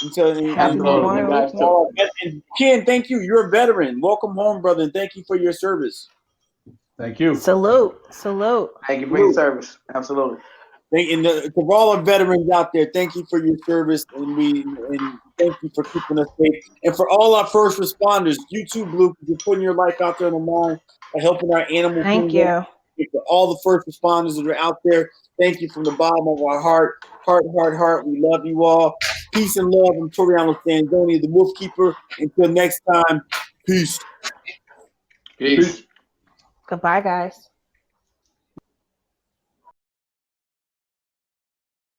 B: Happy Memorial
A: Day. And Ken, thank you. You're a veteran. Welcome home, brother, and thank you for your service.
D: Thank you.
B: Salute.
C: Thank you for your service. Absolutely.
A: To all our veterans out there, thank you for your service, and thank you for keeping us safe. And for all our first responders, you too, Blue, because you're putting your life out there on the line by helping our animal
B: Thank
A: kingdom.
B: you.
A: For all the first responders that are out there, thank you from the bottom of our heart. We love you all. Peace and love from Toriano Stanzoni, the Wolfkeeper. Until next time, peace.
C: Peace.
B: Goodbye, guys.